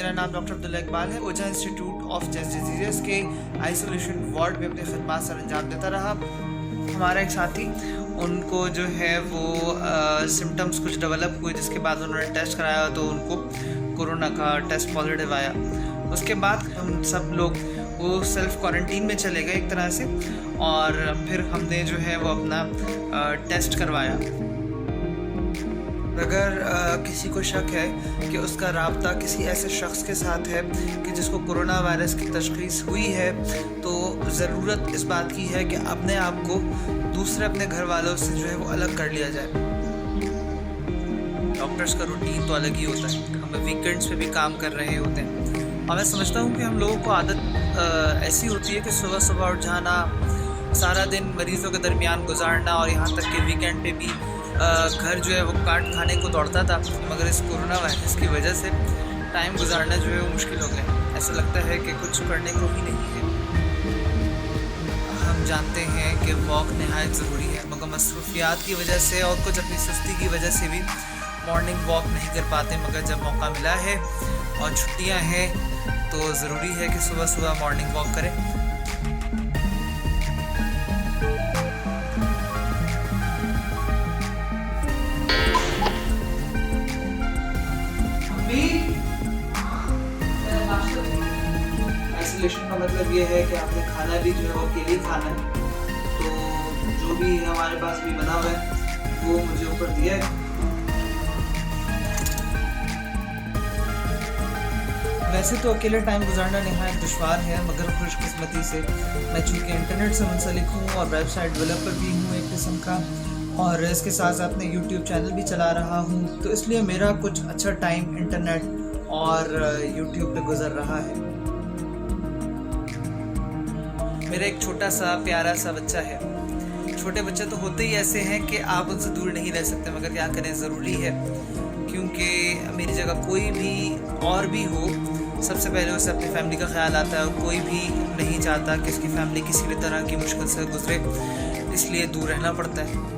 मेरा नाम डॉक्टर अब्दुल्ला इकबाल है। ओझा इंस्टीट्यूट ऑफ चेस्ट डिजीज़ के आइसोलेशन वार्ड में अपनी खिदमत सर अंजाम देता रहा। हमारा एक साथी, उनको जो है वो सिम्टम्स कुछ डेवलप हुए, जिसके बाद उन्होंने टेस्ट कराया तो उनको कोरोना का टेस्ट पॉजिटिव आया। उसके बाद हम सब लोग वो सेल्फ़ क्वारंटीन में चले गए एक तरह से, और फिर हमने जो है वो अपना टेस्ट करवाया। अगर किसी को शक है कि उसका राब्ता किसी ऐसे शख्स के साथ है कि जिसको कोरोना वायरस की तशख़ीस हुई है, तो ज़रूरत इस बात की है कि अपने आप को दूसरे अपने घर वालों से जो है वो अलग कर लिया जाए। डॉक्टर्स का रूटीन तो अलग ही होता है, हम वीकेंड्स पे भी काम कर रहे होते हैं, और मैं समझता हूँ कि हम लोगों को आदत ऐसी होती है कि सुबह सुबह उठ जाना, सारा दिन मरीज़ों के दरमियान गुजारना, और यहाँ तक कि वीकेंड पे भी घर जो है वो काट खाने को दौड़ता था, मगर इस कोरोना वायरस की वजह से टाइम गुजारना जो है वो मुश्किल हो गया। ऐसा लगता है कि कुछ करने को ही नहीं है। हम जानते हैं कि वॉक नहायत ज़रूरी है, मगर मसरूफियात की वजह से और कुछ अपनी सुस्ती की वजह से भी मॉर्निंग वॉक नहीं कर पाते, मगर जब मौका मिला है और छुट्टियां हैं तो ज़रूरी है कि सुबह सुबह मॉर्निंग वॉक करें। आइसोलेशन का मतलब ये है कि आपने खाना भी जो है वो अकेले ही खाना है, तो जो भी हमारे पास भी बना हुआ है वो मुझे ऊपर दिया है। वैसे तो अकेले टाइम गुजारना नहायत दुश्वार है, मगर खुशकिस्मती से मैं चूँकि इंटरनेट से मुंसलिक हूँ और वेबसाइट डेवलपर भी हूँ एक किस्म का, और इसके साथ साथ मैं यूट्यूब चैनल भी चला रहा हूँ, तो इसलिए मेरा कुछ अच्छा टाइम इंटरनेट और यूट्यूब पे गुजर रहा है। मेरा एक छोटा सा प्यारा सा बच्चा है। छोटे बच्चे तो होते ही ऐसे हैं कि आप उनसे दूर नहीं रह सकते, मगर क्या करें, ज़रूरी है, क्योंकि मेरी जगह कोई भी और भी हो, सबसे पहले उसे अपनी फैमिली का ख्याल आता है, और कोई भी नहीं चाहता कि उसकी फैमिली किसी भी तरह की मुश्किल से गुजरे, इसलिए दूर रहना पड़ता है।